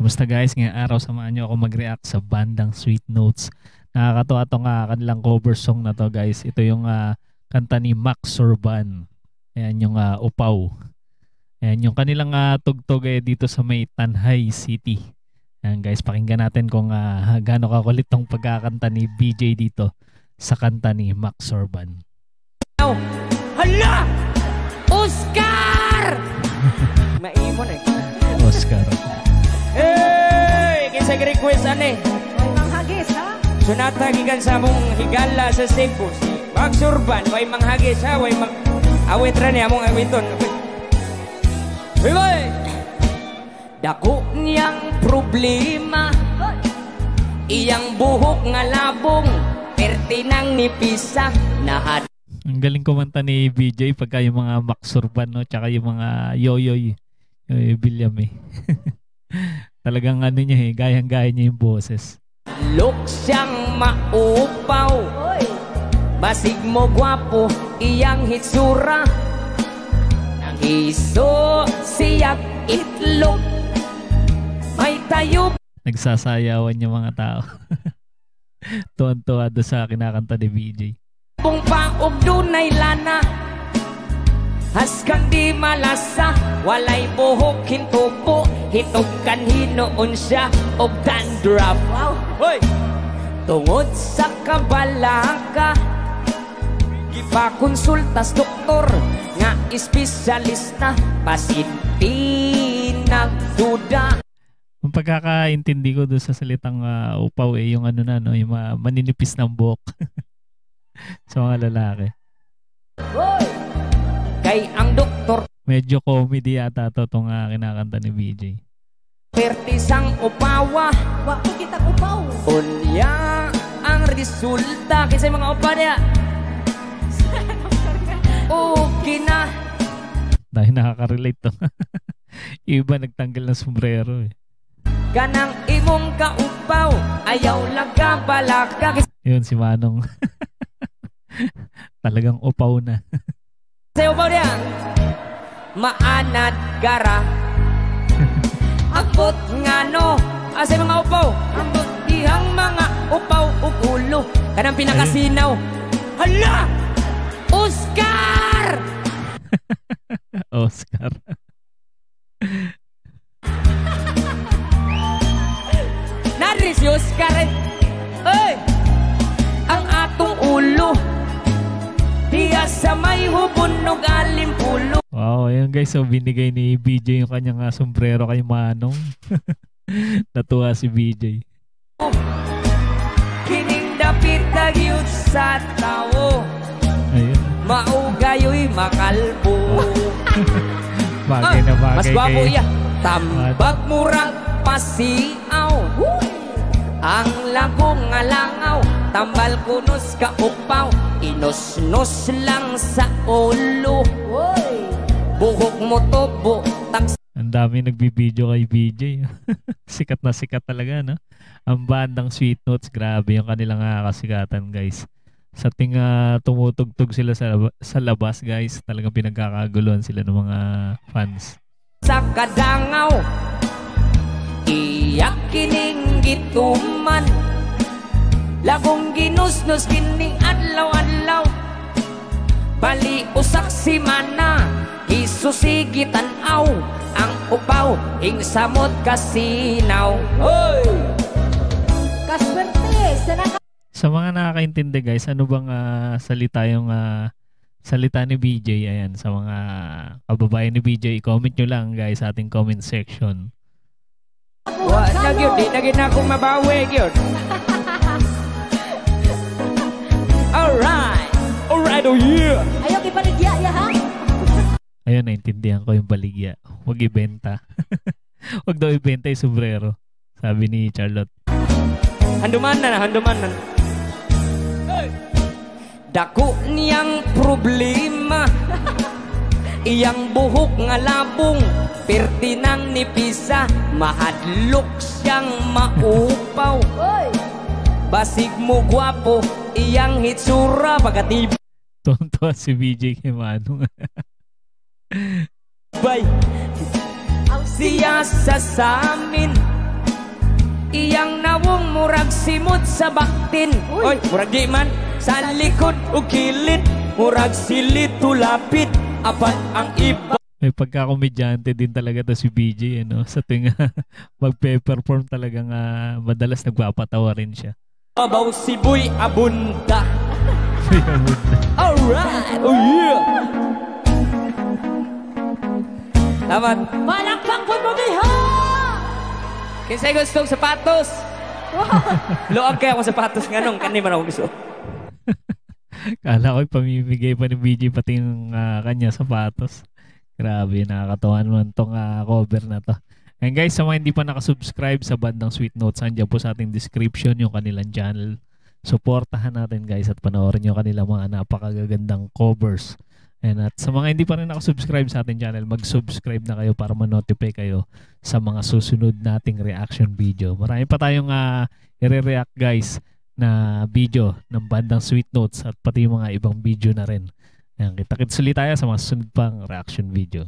Kumusta guys? Ngayong araw samahan nyo ako mag-react sa bandang Sweet Notes. Nakakatuwa itong kanilang cover song na to guys. Ito yung kanta ni Max Sorban. Ayan yung Upaw. Ayan yung kanilang tugtog dito sa may Tanhay City. Ayan guys, pakinggan natin kung gaano kakulit tong pagkakanta ni BJ dito sa kanta ni Max Sorban. Hala! Oscar! Maimon Oscar. Hey! Kinsa request ane? Mang hagis, ha? Sunata gikan sa mong higala sa Cebu. Max Sorban, way manghagis ha, way mang awit ra ni among awiton. Hoy! Dako niyang problema. Iyang buhok nga labong, perti nang nipisa na. Ang galing kumanta ni BJ pagka yung mga Max Sorban, no? Tsaka yung mga Yoyoy William Talagang ano niya gayang-gaya niya yung boses. Look siyang maupaw. Oy. Basig mo gwapo, iyang hitsura. Nang iso siyak itlog. May tayo. Nagsasayawan yung mga tao. Tuwan-tuwa doon sa kinakanta ni BJ. Kung paog dunay lana, haskang di malasa, walay buhok hintupo, hitog kan hinoon siya og dandruff. Wow. Hoy! Tungod sa kabalaka, gipakonsultas doktor nga espesyalista, pasinti nagduda. Ang pagkakaintindi ko doon sa salitang upaw yung ano na, no, yung maninipis ng buhok. Sa mga lalaki. Oy. Kay ang doktor medyo comedy yata ito itong kinakanta ni BJ. pertisang upawa. Wa ko kitang upaw. Unya ang resulta kasi mga upa niya. Okay na. Dahil nakaka-relate to. Iba nagtanggal ng sombrero Ganang imong kaupaw, ayaw laga balaka. Yun si Manong. Talagang upaw na. Sa upaw niya, maanad gara. Akot nga no, sa mga upaw, ambot dihang mga upaw upulo. Kanang pinakasinaw. Hala! Oscar! Oscar. Nari si Oscar. Ay! Ang atong ulo diya sa may hubunog alimpulo. Wow, ayun guys, so binigay ni BJ yung kanyang sombrero kay Manong. Natuwa si BJ. Kining dapit nagyud sa tao. Ayun. Maugayoy makalbo. Bagay na bagay. Mas babo kay... iya. Tambag murang pasiaw. Ang lagong nga langaw, tambal kunos ka upaw, inos-nos lang sa ulo. Oy. Buhok mo tobo, Ang dami nagbibideo kay BJ. Sikat na sikat talaga, no? Ang bandang Sweet Notes, grabe yung kanilang kasikatan, guys. Sa ting tumutugtog sila sa labas, guys, talagang pinagkakaguluhan sila ng mga fans. sa kadangaw, iyak kining gituman, lagong ginusnos kining adlaw-adlaw, bali usak si mana, isusigitan aw, ang upaw, ing samot kasinaw. Hoy! Kaswerte sa Sa mga nakakaintindi guys, ano bang salita yung salita ni BJ? Ayan, sa mga kababayan ni BJ, comment nyo lang guys sa ating comment section. Wa na gyud, di na gyud akong mabawi gyud. Alright. Alright, oh yeah. ayaw kipaligya ya ha. Ayun, naintindihan ko yung baligya. Huwag ibenta. Huwag daw ibenta yung sombrero, sabi ni Charlotte. Handuman na. Dako niyang problema, iyang buhok nga labong, perti nang nipisa, mahadlok siyang maupaw. Oy. Basig mo gwapo, iyang hitsura pagkatibay. Tonto si BJ kay Manong. Siya sa samin, Iyang nawong murag simod sa baktin. Oy, murag di man sa likod o kilid. Murag silit tulapit. Apat ang iba. May pagkakomedyante din talaga to si BJ, ano? Sa tuwing magpe-perform talagang madalas nagpapatawa rin siya. Abaw siboy abunda. Ay, amod na. Alright! Oh yeah! Dapat. Malakpak po mo diha! Kinsay gustong sapatos? Luag kaya akong sapatos nga nung kanina man ako gusto. Kala ko pamimigay pa ni BJ pati yung kanya sapatos. Grabe, nakakatawa naman tong cover na to. And guys, sa mga hindi pa nakasubscribe sa bandang Sweet Notes, andyan po sa ating description yung kanilang channel. Suportahan natin guys at panoorin yung kanilang mga napakagagandang covers. And at sa mga hindi pa rin nakasubscribe sa ating channel, mag-subscribe na kayo para ma-notify kayo sa mga susunod nating reaction video. Marami pa tayong i-react guys na video ng bandang Sweet Notes at pati yung mga ibang video na rin. Ayan, kita-kits ulit tayo sa mga susunod pang reaction video.